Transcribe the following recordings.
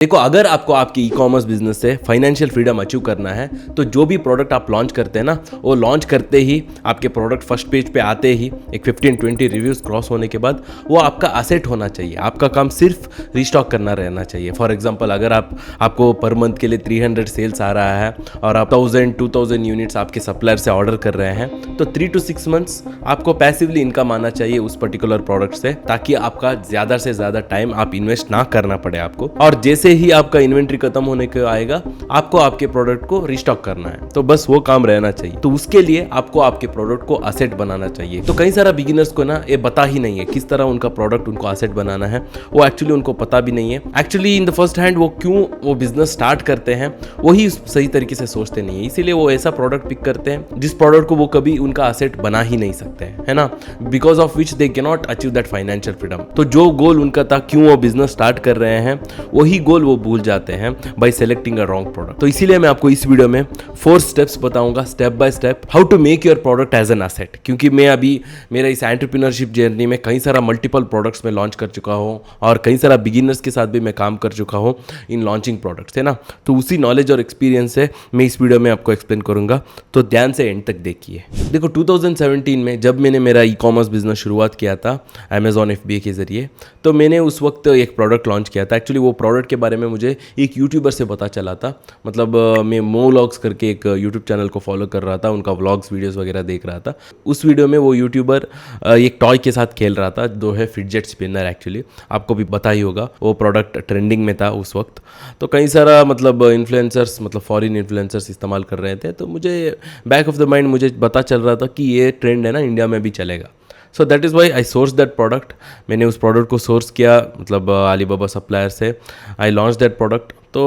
देखो, अगर आपको आपकी ई कॉमर्स बिजनेस से फाइनेंशियल फ्रीडम अचीव करना है तो जो भी प्रोडक्ट आप लॉन्च करते हैं ना, वो लॉन्च करते ही आपके प्रोडक्ट फर्स्ट पेज पे आते ही एक 15-20 रिव्यूज़ क्रॉस होने के बाद वो आपका असेट होना चाहिए। आपका काम सिर्फ रीस्टॉक करना रहना चाहिए। फॉर एग्जांपल, अगर आपको पर मंथ के लिए 300 सेल्स आ रहा है और आप 1000-2000 यूनिट्स आपके सप्लायर से ऑर्डर कर रहे हैं, तो 3 to 6 मंथ्स आपको पैसिवली इनकम आना चाहिए उस पर्टिकुलर प्रोडक्ट से, ताकि आपका ज़्यादा से ज़्यादा टाइम आप इन्वेस्ट ना करना पड़े आपको। और जैसे ही आपका इन्वेंट्री खत्म होने को आएगा, आपको आपके प्रोडक्ट को रिस्टॉक करना है, तो बस वो काम रहना चाहिए। तो उसके लिए आपको आपके प्रोडक्ट को असेट बनाना चाहिए। तो कई सारा बिगिनर्स को ना ये पता ही नहीं है किस तरह उनका प्रोडक्ट उनको असेट बनाना है। वो एक्चुअली उनको पता भी नहीं है। Actually in the first hand वो क्यों वो बिजनेस स्टार्ट करते हैं वही सही तरीके से सोचते नहीं है। इसीलिए वो ऐसा प्रोडक्ट पिक करते हैं जिस प्रोडक्ट को वो कभी उनका असेट बना ही नहीं सकते हैं, है ना, because of which they can not achieve that financial freedom. तो जो गोल उनका था, क्यों वो बिजनेस स्टार्ट कर रहे हैं, वही गोल वो भूल जाते हैं bye selecting a wrong product. तो इसीलिए मैं आपको इस वीडियो में 4 स्टेप्स बताऊंगा, step by step, how to make your product as an asset. क्योंकि मैं अभी मेरा इस एंटरप्रेन्योरशिप जर्नी में कई सारा मल्टीपल प्रोडक्ट्स में लॉन्च कर चुका हूँ और कई सारा बिगिनर्स के साथ भी मैं काम कर चुका हूँ इन लॉन्चिंग प्रोडक्ट्स, है ना। तो उसी नॉलेज और एक्सपीरियंस से मैं इस वीडियो में आपको एक्सप्लेन करूंगा, तो ध्यान से एंड तक देखिए। देखो, 2017 में जब मैंने मेरा ई कॉमर्स बिजनेस शुरुआत किया था Amazon FBA के जरिए, तो मैंने उस वक्त एक प्रोडक्ट लॉन्च किया था। एक्चुअली वो प्रोडक्ट के बारे में मुझे एक यूट्यूबर से पता चला था। मतलब मैं मोव्लॉग्स करके एक यूट्यूब चैनल को फॉलो कर रहा था, उनका व्लॉग्स वीडियोस वगैरह देख रहा था। उस वीडियो में वो यूट्यूबर एक टॉय के साथ खेल रहा था, जो है फिडजेट स्पिनर। एक्चुअली आपको भी पता ही होगा, वो प्रोडक्ट ट्रेंडिंग में था उस वक्त। तो कई सारा मतलब इन्फ्लुएंसर्स, मतलब फॉरेन इन्फ्लुएंसर्स इस्तेमाल कर रहे थे। तो मुझे बैक ऑफ द माइंड मुझे पता चल रहा था कि ये ट्रेंड है ना, इंडिया में भी चलेगा। सो that is why I source that product. मैंने उस प्रोडक्ट को सोर्स किया, मतलब अलीबाबा सप्लायर से। I launch that product. तो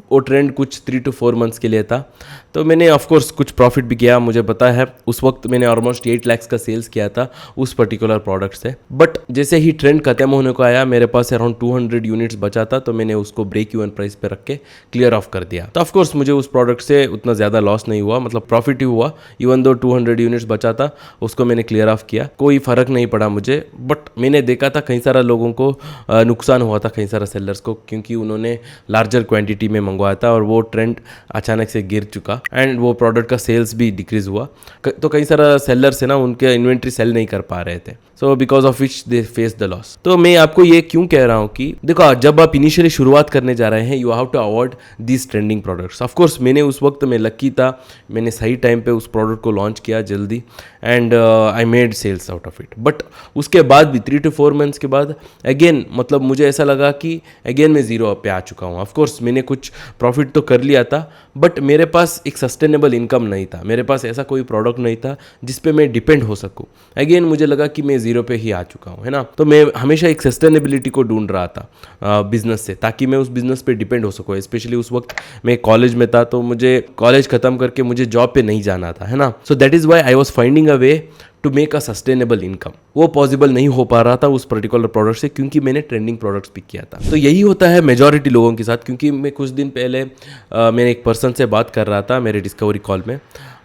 वो ट्रेंड कुछ 3 to 4 मंथ्स के लिए था। तो मैंने ऑफकोर्स कुछ प्रॉफिट भी किया। मुझे पता है उस वक्त मैंने ऑलमोस्ट 8 lakhs का सेल्स किया था उस पर्टिकुलर प्रोडक्ट से। बट जैसे ही ट्रेंड खत्म होने को आया, मेरे पास अराउंड 200 यूनिट्स बचा था, तो मैंने उसको ब्रेक इवन प्राइस पे रख के क्लियर ऑफ कर दिया। तो ऑफकोर्स मुझे उस प्रोडक्ट से उतना ज़्यादा लॉस नहीं हुआ, मतलब प्रॉफिट ही हुआ। इवन दो 200 यूनिट्स बचा था, उसको मैंने क्लियर ऑफ किया, कोई फ़र्क नहीं पड़ा मुझे। बट मैंने देखा था कई सारा लोगों को नुकसान हुआ था, कई सारा सेलर्स को, क्योंकि उन्होंने लार्जर क्वांटिटी में मंगवाया था और वो ट्रेंड अचानक से गिर चुका एंड वो प्रोडक्ट का सेल्स भी डिक्रीज हुआ। तो कई सारा सेलर्स है ना, उनके इन्वेंट्री सेल नहीं कर पा रहे थे। So because of which they face the loss. तो मैं आपको ये क्यों कह रहा हूँ कि देखो, जब आप इनिशियली शुरुआत करने जा रहे हैं, you have to avoid this trending products. Of course मैंने उस वक्त में लकी था, मैंने सही टाइम पे उस प्रोडक्ट को लॉन्च किया जल्दी and I made sales out of it. But उसके बाद भी 3 to 4 मंथ्स के बाद अगेन, मतलब मुझे ऐसा लगा कि अगेन मैं जीरो पे आ चुका हूँ। ऑफकोर्स मैंने कुछ प्रॉफिट तो कर लिया था, बट मेरे पास एक सस्टेनेबल इनकम नहीं था। मेरे पास ऐसा कोई प्रोडक्ट नहीं था जिस पे मैं डिपेंड हो सकूं। अगेन मुझे लगा कि मैं जीरो पे ही आ चुका हूं, है ना। तो मैं हमेशा एक सस्टेनेबिलिटी को ढूंढ रहा था बिजनेस से, ताकि मैं उस बिजनेस पे डिपेंड हो सकूं। स्पेशली उस वक्त मैं कॉलेज में था, तो मुझे कॉलेज खत्म करके मुझे जॉब पे नहीं जाना था, है ना। So that is why I was finding a way to make a sustainable income. वो पॉसिबल नहीं हो पा रहा था उस पर्टिकुलर प्रोडक्ट से, क्योंकि मैंने ट्रेंडिंग प्रोडक्ट्स पिक किया था। तो यही होता है मेजॉरिटी लोगों के साथ। क्योंकि मैं कुछ दिन पहले मैंने एक पर्सन से बात कर रहा था मेरे डिस्कवरी कॉल में।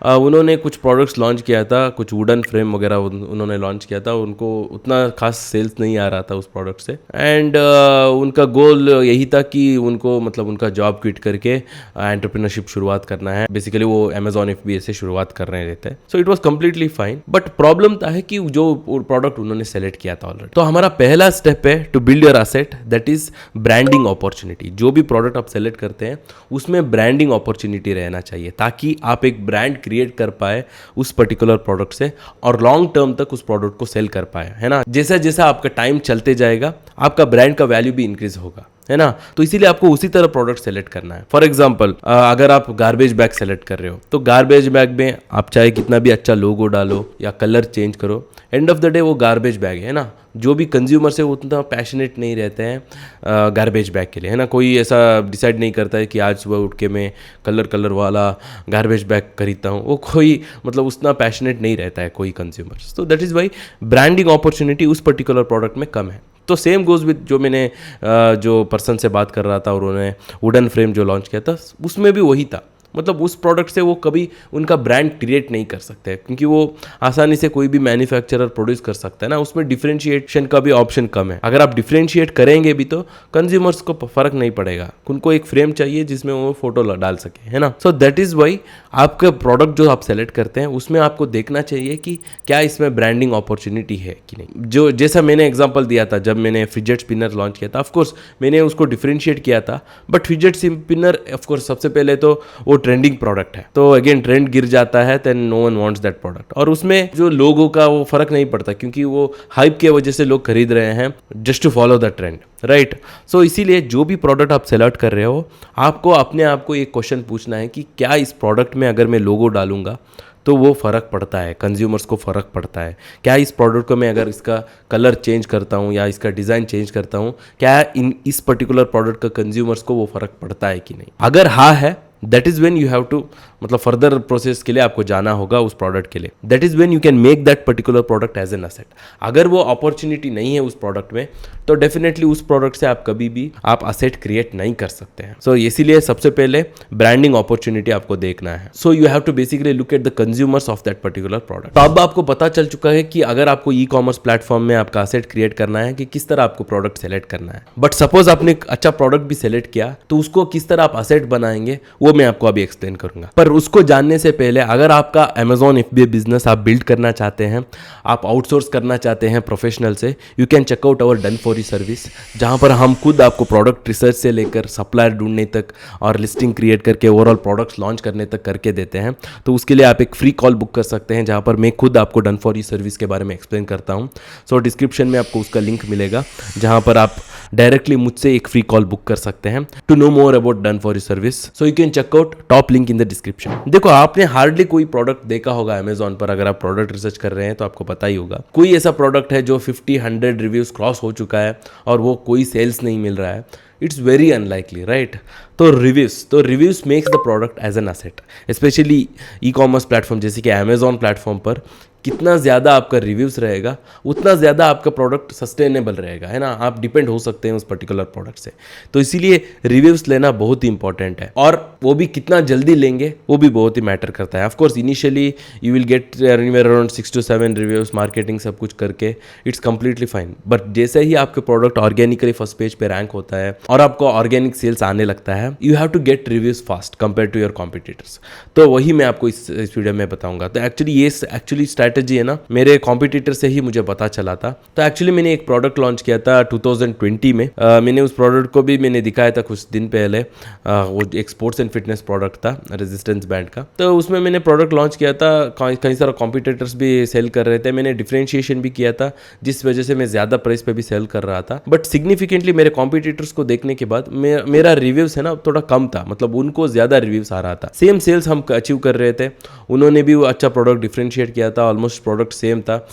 उन्होंने कुछ प्रोडक्ट्स लॉन्च किया था, कुछ वुडन फ्रेम वगैरह उन्होंने लॉन्च किया था। उनको उतना खास सेल्स नहीं आ रहा था उस प्रोडक्ट से एंड उनका गोल यही था कि उनको, मतलब उनका जॉब क्विट करके एंटरप्रेन्योरशिप शुरुआत करना है। बेसिकली वो Amazon FBA से शुरुआत कर रहे थे। So it was completely fine. But problem था है कि जो प्रोडक्ट उन्होंने सेलेक्ट किया था ऑलरेडी। तो हमारा पहला स्टेप है to build your asset, that is branding opportunity. जो भी प्रोडक्ट आप सेलेक्ट करते हैं उसमें ब्रांडिंग अपॉर्चुनिटी रहना चाहिए, ताकि आप एक ब्रांड क्रिएट कर पाए उस पर्टिकुलर प्रोडक्ट से और लॉन्ग टर्म तक उस प्रोडक्ट को सेल कर पाए, है ना। जैसा जैसा आपका टाइम चलते जाएगा, आपका ब्रांड का वैल्यू भी इंक्रीज होगा, है ना। तो इसीलिए आपको उसी तरह प्रोडक्ट सेलेक्ट करना है। फॉर एग्जांपल, अगर आप गार्बेज बैग सेलेक्ट कर रहे हो, तो गार्बेज बैग में आप चाहे कितना भी अच्छा लोगो डालो या कलर चेंज करो, एंड ऑफ द डे वो गार्बेज बैग है ना। जो भी कंज्यूमर्स है वो उतना पैशनेट नहीं रहते हैं गार्बेज बैग के लिए, है ना। कोई ऐसा डिसाइड नहीं करता है कि आज सुबह उठ के मैं कलर वाला गार्बेज बैग खरीदता हूँ। वो कोई, मतलब उतना पैशनेट नहीं रहता है कोई कंज्यूमर्स। तो that is Y branding opportunity उस पर्टिकुलर प्रोडक्ट में कम है। तो सेम गोज विद जो मैंने जो पर्सन से बात कर रहा था और उन्होंने वुडन फ्रेम जो लॉन्च किया था, उसमें भी वही था। मतलब उस प्रोडक्ट से वो कभी उनका ब्रांड क्रिएट नहीं कर सकते, क्योंकि वो आसानी से कोई भी मैन्युफैक्चरर प्रोड्यूस कर सकता है ना, उसमें डिफरेंशिएशन का भी ऑप्शन कम है। अगर आप डिफरेंशिएट करेंगे भी तो कंज्यूमर्स को फर्क नहीं पड़ेगा, उनको एक फ्रेम चाहिए जिसमें वो फोटो डाल सके, है ना। सो दैट इज वाई आपका प्रोडक्ट जो आप सेलेक्ट करते हैं उसमें आपको देखना चाहिए कि क्या इसमें ब्रांडिंग अपॉर्चुनिटी है कि नहीं। जो जैसा मैंने एग्जांपल दिया था जब मैंने फिजेट स्पिनर लॉन्च किया था, ऑफकोर्स मैंने उसको डिफरेंशिएट किया था, बट फिजेट स्पिनर ऑफकोर्स सबसे पहले तो वो ट्रेंडिंग प्रोडक्ट है, तो अगेन ट्रेंड गिर जाता है, then no one wants that product. और उसमें जो लोगों का वो फर्क नहीं पड़ता, क्योंकि वो हाइप की वजह से लोग खरीद रहे हैं just to follow the trend, right. So इसीलिए जो भी प्रोडक्ट आप सेलेक्ट कर रहे हो, आपको अपने आप को एक क्वेश्चन पूछना है कि क्या इस प्रोडक्ट में अगर मैं लोगो डालूंगा तो वो फ़र्क पड़ता है, कंज्यूमर्स को फ़र्क पड़ता है। क्या इस प्रोडक्ट को मैं अगर इसका कलर चेंज करता हूँ या इसका डिज़ाइन चेंज करता हूँ, क्या इस पर्टिकुलर प्रोडक्ट का कंज्यूमर्स को वो फ़र्क पड़ता है कि नहीं। अगर हाँ है, that is when you have to, मतलब फर्दर प्रोसेस के लिए आपको जाना होगा उस प्रोडक्ट के लिए। That is when you can make that particular product as an asset. अगर वो अपॉर्चुनिटी नहीं है उस प्रोडक्ट में, तो डेफिनेटली उस प्रोडक्ट से आप कभी भी आप असेट क्रिएट नहीं कर सकते हैं। सो इसीलिए सबसे पहले ब्रांडिंग अपॉर्चुनिटी आपको देखना है। So you have to basically look at the consumers of that particular product. तो अब आपको पता चल चुका है कि अगर आपको ई कॉमर्स प्लेटफॉर्म में आपका असेट क्रिएट करना है कि किस तरह आपको प्रोडक्ट सेलेक्ट करना है। बट सपोज आपने एक अच्छा प्रोडक्ट भी सेलेक्ट किया, तो उसको किस तरह आप असेट बनाएंगे वो मैं आपको अभी एक्सप्लेन करूंगा। पर उसको जानने से पहले, अगर आपका अमेजॉन FBA बिजनेस आप बिल्ड करना चाहते हैं, आप आउटसोर्स करना चाहते हैं प्रोफेशनल से, you can check out our done for you service, जहां पर हम खुद आपको प्रोडक्ट रिसर्च से लेकर सप्लायर ढूंढने तक और लिस्टिंग क्रिएट करके ओवरऑल प्रोडक्ट्स लॉन्च करने तक करके देते हैं। तो उसके लिए आप एक फ्री कॉल बुक कर सकते हैं, जहां पर मैं खुद आपको डन फॉर यू सर्विस के बारे में एक्सप्लेन करता हूं। सो डिस्क्रिप्शन में आपको उसका लिंक मिलेगा, जहां पर आप डायरेक्टली मुझसे एक फ्री कॉल बुक कर सकते हैं to know more about done for you service. So you can check out top link in the description. देखो, आपने हार्डली कोई प्रोडक्ट देखा होगा अमेजॉन पर, अगर आप प्रोडक्ट रिसर्च कर रहे हैं तो आपको पता ही होगा, कोई ऐसा प्रोडक्ट है जो 50-100 रिव्यूज क्रॉस हो चुका है और वो कोई सेल्स नहीं मिल रहा है। It's very unlikely, right. तो reviews makes the product as an asset, especially e commerce platform जैसे कि अमेजॉन प्लेटफॉर्म पर कितना ज़्यादा आपका रिव्यूज़ रहेगा उतना ज़्यादा आपका प्रोडक्ट सस्टेनेबल रहेगा, है ना। आप डिपेंड हो सकते हैं उस पर्टिकुलर प्रोडक्ट से। तो इसीलिए रिव्यूज़ लेना बहुत ही इंपॉर्टेंट है, और वो भी कितना जल्दी लेंगे वो भी बहुत ही मैटर करता है। Of course initially you will gate anywhere around 6 to 7 reviews, marketing सब कुछ करके इट्स कंप्लीटली फाइन। बट जैसे ही आपके प्रोडक्ट ऑर्गेनिकली फर्स्ट पेज पे रैंक होता है और आपको ऑर्गेनिक सेल्स आने लगता है, you have to get reviews fast compare to your competitors. तो वही मैं आपको इस वीडियो में बताऊंगा। तो एक्चुअली स्ट्रैटेजी है ना, मेरे कॉम्पिटिटर से ही मुझे पता चला था। तो एक्चुअली मैंने एक प्रोडक्ट लॉन्च किया था 2020 में। मैंने उस प्रोडक्ट को भी मैंने दिखाया था कुछ दिन पहले। वो एक स्पोर्ट्स एंड फिटनेस प्रोडक्ट था, रेजिस्टेंस बैंड का। तो उसमें मैंने प्रोडक्ट लॉन्च किया था, कई सारे कॉम्पिटिटर्स भी सेल कर रहे थे। मैंने डिफरेंशिएशन भी किया था, जिस वजह से मैं ज़्यादा प्राइस पे भी सेल कर रहा था। बट सिग्निफिकेंटली मेरे कॉम्पिटिटर्स को देखने के बाद मेरा रिव्यूज़ है ना थोड़ा कम था, मतलब उनको ज़्यादा रिव्यूज़ आ रहा था। सेम सेल्स हम अचीव कर रहे थे, उन्होंने भी वो अच्छा प्रोडक्ट डिफरेंशिएट किया था, ऑलमोस्ट प्रोडक्ट सेम था,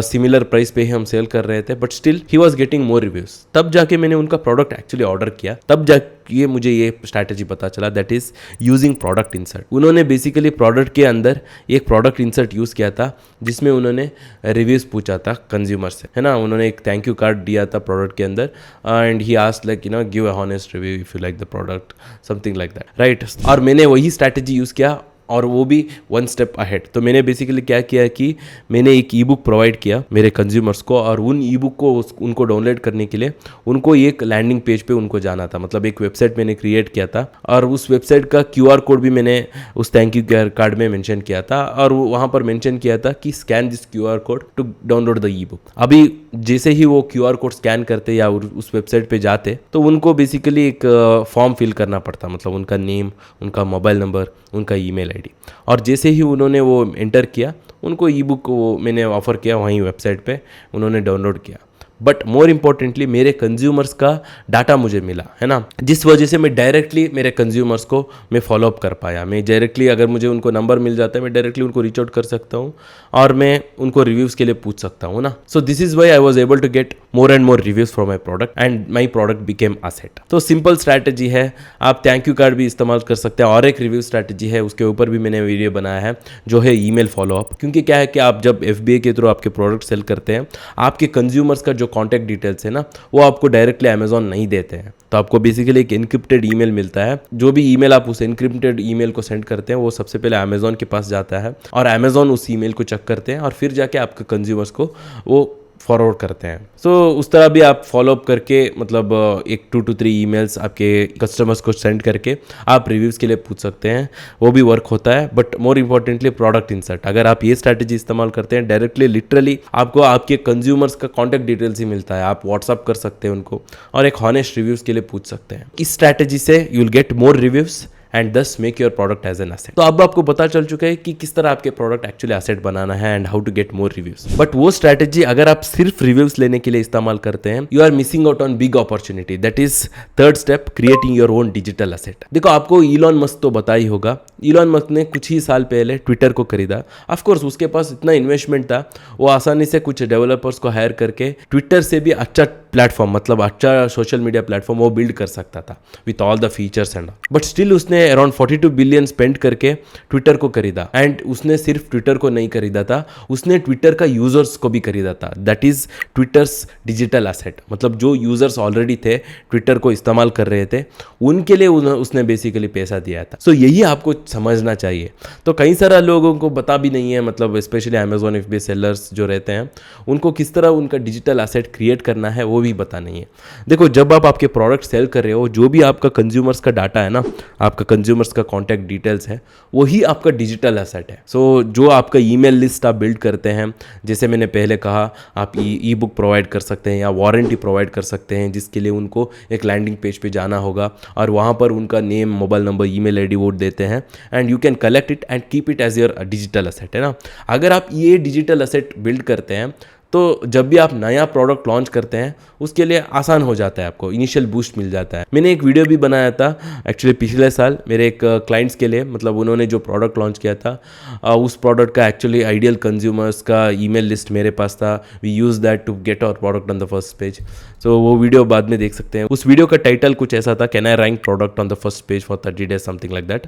सिमिलर प्राइस पे ही हम सेल कर रहे थे, but still he was getting more reviews. तब जाके मैंने उनका प्रोडक्ट एक्चुअली ऑर्डर किया, तब जाके मुझे ये स्ट्रैटेजी पता चला, that is using product insert. उन्होंने बेसिकली प्रोडक्ट के अंदर एक प्रोडक्ट इंसर्ट यूज किया था, जिसमें उन्होंने रिव्यूज पूछा था कंज्यूमर से, है ना। उन्होंने एक थैंक यू कार्ड दिया था प्रोडक्ट के अंदर, and he asked like give a honest review if you like the product, something like that, right. और मैंने वही स्ट्रैटेजी यूज किया, और वो भी 1 स्टेप अहेड। तो मैंने बेसिकली क्या किया कि मैंने एक ई बुक प्रोवाइड किया मेरे कंज्यूमर्स को, और उन ई बुक को उनको डाउनलोड करने के लिए उनको एक लैंडिंग पेज पे उनको जाना था, मतलब एक वेबसाइट मैंने क्रिएट किया था, और उस वेबसाइट का QR कोड भी मैंने उस थैंक यू कार्ड में मेंशन किया था, और वहाँ पर मेंशन किया था कि scan this QR code to download the e book. अभी जैसे ही वो QR कोड स्कैन करते या उस वेबसाइट पे जाते, तो उनको बेसिकली एक फॉर्म फिल करना पड़ता, मतलब उनका नेम, उनका मोबाइल नंबर, उनका ईमेल आईडी, और जैसे ही उन्होंने वो एंटर किया, उनको ई बुक वो मैंने ऑफर किया वहीं वेबसाइट पे, उन्होंने डाउनलोड किया। बट मोर इंपॉर्टेंटली मेरे कंज्यूमर्स का डाटा मुझे मिला, है ना, जिस वजह से मैं डायरेक्टली मेरे कंज्यूमर्स को मैं फॉलोअप कर पाया। मैं डायरेक्टली, अगर मुझे उनको नंबर मिल जाता है, मैं डायरेक्टली उनको रीच आउट कर सकता हूँ और मैं उनको रिव्यूज़ के लिए पूछ सकता हूँ ना। So this is why I was able to get more and more reviews for my product and my product became asset. तो सिंपल स्ट्रैटेजी है, आप थैंक यू कार्ड भी इस्तेमाल कर सकते हैं, और एक रिव्यू स्ट्रैटेजी है, उसके ऊपर भी मैंने वीडियो बनाया है, जो है ईमेल फॉलोअप। क्योंकि क्या है कि आप जब FBA के थ्रू आपके प्रोडक्ट सेल करते हैं, आपके कंज्यूमर्स का जो जो कॉन्टैक्ट डिटेल्स है ना वो आपको डायरेक्टली अमेजोन नहीं देते हैं। तो आपको बेसिकली एक इनक्रिप्टेड ईमेल मिलता है। जो भी ईमेल आप उस इनक्रिप्टेड ईमेल को सेंड करते हैं वो सबसे पहले अमेजोन के पास जाता है और अमेजोन उस ईमेल को चेक करते हैं और फिर जाके आपके कंज्यूमर्स को वो फॉरवर्ड करते हैं। सो उस तरह भी आप फॉलोअप करके मतलब एक 2 to 3 ईमेल्स आपके कस्टमर्स को सेंड करके आप रिव्यूज़ के लिए पूछ सकते हैं, वो भी वर्क होता है। But more importantly product insert, अगर आप ये स्ट्रैटेजी इस्तेमाल करते हैं डायरेक्टली लिटरली आपको आपके कंज्यूमर्स का कॉन्टैक्ट डिटेल्स ही मिलता है। आप व्हाट्सअप कर सकते हैं उनको और एक हॉनेस्ट रिव्यूज़ के लिए पूछ सकते हैं। इस स्ट्रैटेजी से you will get more reviews and this make your product as an asset. तो अब आपको पता चल चुका है कि किस तरह आपके प्रोडक्ट एक्चुअली एसेट बनाना है and how to get more reviews. But वो स्ट्रैटेजी अगर आप सिर्फ रिव्यूज लेने के लिए इस्तेमाल करते हैं, you are missing out on big opportunity. That is third step, creating your own digital asset. देखो आपको इलॉन मस्क तो पता ही होगा, इलॉन मस्क ने कुछ ही साल पहले ट्विटर को खरीदा। ऑफकोर्स उसके पास इतना इन्वेस्टमेंट था, वो आसानी से कुछ डेवलपर्स को हायर करके ट्विटर से भी अच्छा प्लेटफॉर्म मतलब अच्छा सोशल मीडिया प्लेटफॉर्म वो बिल्ड कर सकता था with all the features and. But still उसने अराउंड 42 बिलियन स्पेंड करके ट्विटर को खरीदा। एंड उसने सिर्फ ट्विटर को नहीं खरीदा था, उसने ट्विटर का यूजर्स को भी खरीदा था। That is Twitter's digital asset. मतलब जो यूजर्स ऑलरेडी थे ट्विटर को इस्तेमाल कर रहे थे उनके लिए उसने बेसिकली पैसा दिया था। सो यही आपको समझना चाहिए। तो कई सारा लोगों को पता भी नहीं है, मतलब स्पेशली अमेजोन FBA सेलर्स जो रहते हैं उनको किस तरह उनका डिजिटल एसेट क्रिएट करना है वो भी पता नहीं है। देखो जब आप आपके प्रोडक्ट सेल कर रहे हो, जो भी आपका कंज्यूमर्स का डाटा है ना, आपका कंज्यूमर्स का कॉन्टैक्ट डिटेल्स है, वही आपका डिजिटल एसेट है। सो जो आपका ईमेल लिस्ट आप बिल्ड करते हैं, जैसे मैंने पहले कहा, आप ई बुक प्रोवाइड कर सकते हैं या वारंटी प्रोवाइड कर सकते हैं, जिसके लिए उनको एक लैंडिंग पेज पे जाना होगा और वहाँ पर उनका name, mobile number, email ID वो देते हैं and you can collect it and keep it as your digital asset, है ना। अगर आप ये डिजिटल एसेट बिल्ड करते हैं तो जब भी आप नया प्रोडक्ट लॉन्च करते हैं उसके लिए आसान हो जाता है, आपको इनिशियल बूस्ट मिल जाता है। मैंने एक वीडियो भी बनाया था एक्चुअली पिछले साल मेरे एक क्लाइंट्स के लिए, मतलब उन्होंने जो प्रोडक्ट लॉन्च किया था उस प्रोडक्ट का एक्चुअली आइडियल कंज्यूमर्स का ईमेल लिस्ट मेरे पास था। We use that to get our product on the first page. So वो वीडियो बाद में देख सकते हैं। उस वीडियो का टाइटल कुछ ऐसा था, can I rank product on the first page for 30 days, something like that.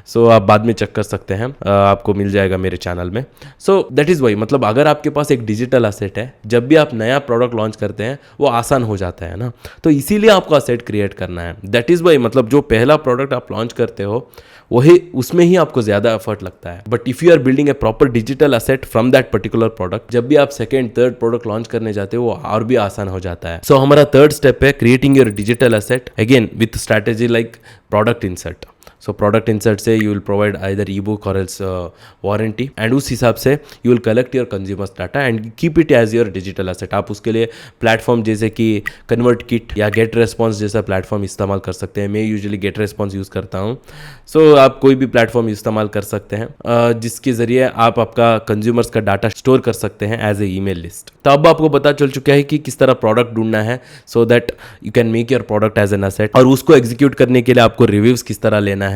So आप बाद में चेक कर सकते हैं, आपको मिल जाएगा मेरे चैनल में। सो दैट इज़ वाई, मतलब अगर आपके पास एक डिजिटल एसेट है, जब भी आप नया प्रोडक्ट लॉन्च करते हैं वो आसान हो जाता है ना। तो इसीलिए आपको एसेट क्रिएट करना है। दैट इज वाई, मतलब जो पहला प्रोडक्ट आप लॉन्च करते हो वही उसमें ही आपको ज्यादा एफर्ट लगता है। But if you are building a proper digital asset from that particular product, जब भी आप सेकंड थर्ड प्रोडक्ट लॉन्च करने जाते हो वो और भी आसान हो जाता है। सो हमारा थर्ड स्टेप है creating your digital asset, again with strategy like product insert. So product insert से you will provide either e book or else warranty and उस हिसाब से you will collect your consumers data and keep it as your digital asset. आप उसके लिए platform जैसे कि ConvertKit या गेट रेस्पॉन्स जैसा प्लेटफॉर्म इस्तेमाल कर सकते हैं। मैं यूजुअली गेट रेस्पॉन्स यूज़ करता हूँ। सो आप कोई भी प्लेटफॉर्म इस्तेमाल कर सकते हैं जिसके ज़रिए आप आपका कंज्यूमर्स का डाटा स्टोर कर सकते हैं एज ए ईमेल लिस्ट। तो अब आपको पता चल चुका है कि किस तरह प्रोडक्ट ढूंढना है so that you can make your product as an asset, और उसको एग्जीक्यूट करने के लिए आपको रिव्यूज़ किस तरह लेना है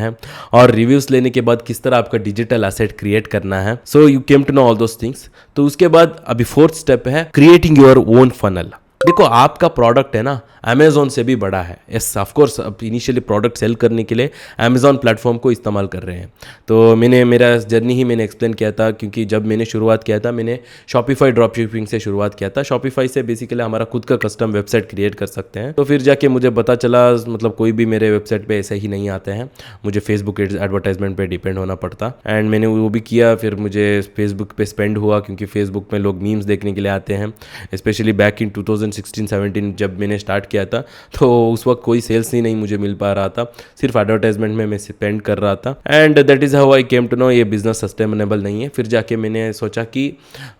और रिव्यूज लेने के बाद किस तरह आपका डिजिटल एसेट क्रिएट करना है। So you came to know all those things. तो उसके बाद अभी फोर्थ स्टेप है क्रिएटिंग योर ओन फनल। देखो आपका प्रोडक्ट है ना अमेजोन से भी बड़ा है। यस ऑफकोर्स, अब इनिशियली प्रोडक्ट सेल करने के लिए अमेजोन प्लेटफॉर्म को इस्तेमाल कर रहे हैं। तो मेरा जर्नी ही मैंने एक्सप्लेन किया था, क्योंकि जब मैंने शुरुआत किया था मैंने शॉपिफाई ड्रॉप शिपिंग से शुरुआत किया था। शॉपिफाई से बेसिकली हमारा खुद का कस्टम वेबसाइट क्रिएट कर सकते हैं। तो फिर जाके मुझे पता चला, मतलब कोई भी मेरे वेबसाइट पे ऐसे ही नहीं आते हैं, मुझे फेसबुक एडवर्टाइजमेंट पे डिपेंड होना पड़ता। एंड मैंने वो भी किया, फिर मुझे फेसबुक पे स्पेंड हुआ, क्योंकि फेसबुक में लोग मीम्स देखने के लिए आते हैं। स्पेशली बैक इन 2016-17 जब मैंने स्टार्ट किया था तो उस वक्त कोई सेल्स ही नहीं मुझे मिल पा रहा था, सिर्फ एडवर्टाइजमेंट में मैं स्पेंड कर रहा था। And that is how I came to know ये बिजनेस सस्टेनेबल नहीं है। फिर जाके मैंने सोचा कि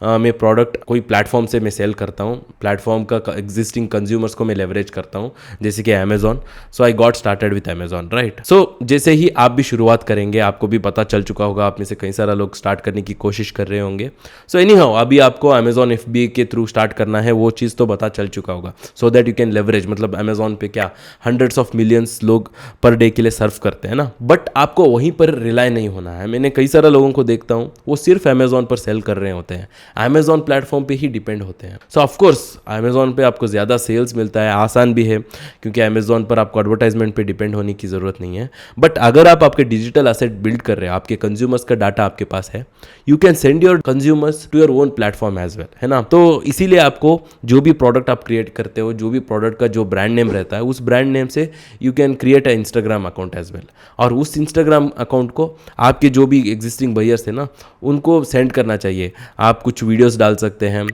मैं प्रोडक्ट कोई प्लेटफॉर्म से मैं सेल करता हूँ, प्लेटफॉर्म का एग्जिस्टिंग कंज्यूमर्स को मैं लेवरेज करता हूँ, जैसे कि Amazon. So I got started with Amazon, right. So जैसे ही आप भी शुरुआत करेंगे, आपको भी पता चल चुका होगा, आप में से कई सारा लोग स्टार्ट करने की कोशिश कर रहे होंगे। सो एनी हाउ अभी आपको अमेजोन FBA के थ्रू स्टार्ट करना है, वो चीज़ तो पता चल चुका होगा, सो दैट यू कैन लेवरेज। मतलब अमेजोन पे क्या हंड्रेड्स ऑफ मिलियंस लोग पर डे के लिए सर्व करते हैं ना, बट आपको वहीं पर रिलाय नहीं होना है। मैंने कई सारे लोगों को देखता हूँ वो सिर्फ अमेजोन पर सेल कर रहे होते हैं, अमेजोन प्लेटफॉर्म पे ही डिपेंड होते हैं। सो ऑफकोर्स अमेजोन पे आपको ज़्यादा सेल्स मिलता है, आसान भी है, क्योंकि अमेजोन पर आपको एडवर्टाइजमेंट पे डिपेंड होने की ज़रूरत नहीं है। बट अगर आप आपके डिजिटल एसेट बिल्ड कर रहे हैं, आपके कंज्यूमर्स का डाटा आपके पास है, you can send your consumers to your own platform as well, है ना। तो इसीलिए आपको जो भी प्रोडक्ट प्रोडक्ट आप क्रिएट करते हो, जो भी प्रोडक्ट का जो ब्रांड नेम रहता है, उस ब्रांड नेम से you can create a Instagram account as well. और उस इंस्टाग्राम अकाउंट को आपके जो भी एग्जिस्टिंग बायर्स थे ना, उनको सेंड करना चाहिए। आप कुछ वीडियोस डाल सकते हैं,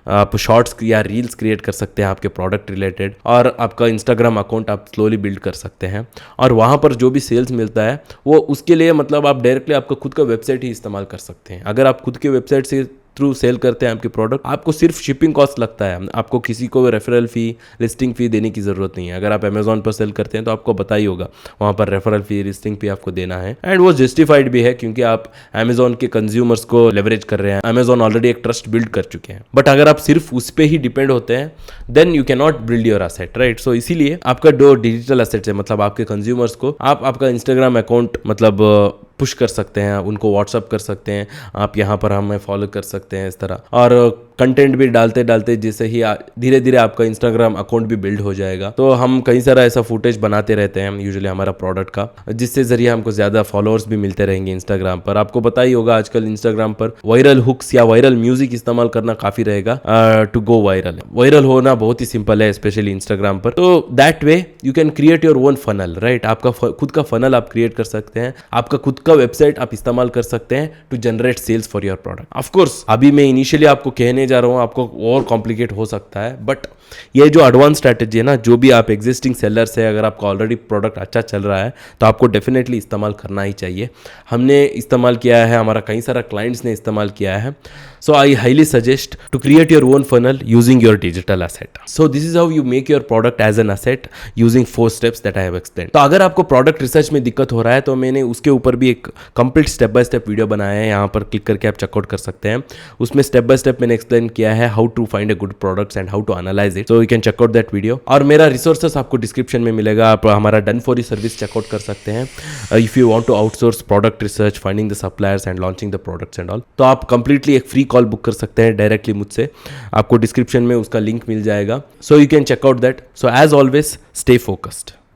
आप शॉर्ट्स या रील्स क्रिएट कर सकते हैं आपके प्रोडक्ट रिलेटेड, और आपका इंस्टाग्राम अकाउंट आप स्लोली बिल्ड कर सकते हैं। और वहाँ पर जो भी सेल्स मिलता है वो उसके लिए मतलब आप डायरेक्टली आपका खुद का वेबसाइट ही इस्तेमाल कर सकते हैं। अगर आप खुद के वेबसाइट से थ्रू सेल करते हैं आपके प्रोडक्ट, आपको सिर्फ शिपिंग कॉस्ट लगता है, आपको किसी को रेफरल फ़ी, लिस्टिंग फ़ी देने की ज़रूरत नहीं है। अगर आप अमेजोन पर सेल करते हैं तो आपको पता ही होगा, वहाँ पर रेफरल फ़ी, लिस्टिंग फ़ी आपको देना है, एंड वो जस्टिफाइड भी है क्योंकि आप अमेजोन के कंज्यूमर्स को लेवरेज कर रहे हैं। अमेजोन ऑलरेडी एक ट्रस्ट बिल्ड कर चुके हैं। बट अगर आप सिर्फ उस पर ही डिपेंड होते हैं then you can not build your asset, right. So इसीलिए आपका जो डिजिटल असेट्स है, मतलब आपके कंज्यूमर्स को आप आपका इंस्टाग्राम अकाउंट मतलब पुश कर सकते हैं, उनको व्हाट्सअप कर सकते हैं, आप यहाँ पर हमें फॉलो कर सकते हैं इस तरह, और कंटेंट भी डालते डालते जैसे ही धीरे धीरे आपका इंस्टाग्राम अकाउंट भी बिल्ड हो जाएगा। तो हम कई सारा ऐसा फुटेज बनाते रहते हैं यूजुअली हमारा प्रोडक्ट का, जिससे जरिए हमको ज़्यादा फॉलोअर्स भी मिलते रहेंगे इंस्टाग्राम पर। आपको पता ही होगा आजकल इंस्टाग्राम पर वायरल हुक्स या वायरल म्यूजिक इस्तेमाल करना काफ़ी रहेगा टू गो वायरल। वायरल होना बहुत ही सिंपल है, स्पेशली इंस्टाग्राम पर। तो that way you can create your own funnel, right. आपका खुद का फनल आप क्रिएट कर सकते हैं, आपका खुद का वेबसाइट आप इस्तेमाल कर सकते हैं to generate sales for your product. Of course अभी मैं इनिशियली आपको कहने जा रहा हूँ, आपको और कॉम्प्लिकेट हो सकता है, बट ये जो एडवांस स्ट्रैटेजी है ना, जो भी आप एग्जिस्टिंग सेलर्स है, अगर आपका ऑलरेडी प्रोडक्ट अच्छा चल रहा है तो आपको डेफिनेटली इस्तेमाल करना ही चाहिए। हमने इस्तेमाल किया है, हमारा कई सारा क्लाइंट्स ने इस्तेमाल किया है। So I highly suggest to create your own funnel using your digital asset. So this is how you make your product as an asset using 4 steps that I have explained. तो अगर आपको product research में दिक्कत हो रहा है तो मैंने उसके ऊपर भी एक complete step by step video बनाया है, यहाँ पर क्लिक करके आप चेकआउट कर सकते हैं। उसमें स्टेप बाय स्टेप मैंने एक्सप्लेन किया है how to find a good products and how to analyse it. So you can check out that video, और मेरा रिसोर्सेस आपको डिस्क्रिप्शन में मिलेगा। आप हमारा done for you service check out कर सकते हैं if you want to outsource product research, finding the suppliers and launching the products and all. तो आप कंप्लीटली एक फ्री कॉल बुक कर सकते हैं डायरेक्टली मुझसे, आपको डिस्क्रिप्शन में उसका लिंक मिल जाएगा। So you can check out that. So as always stay focused.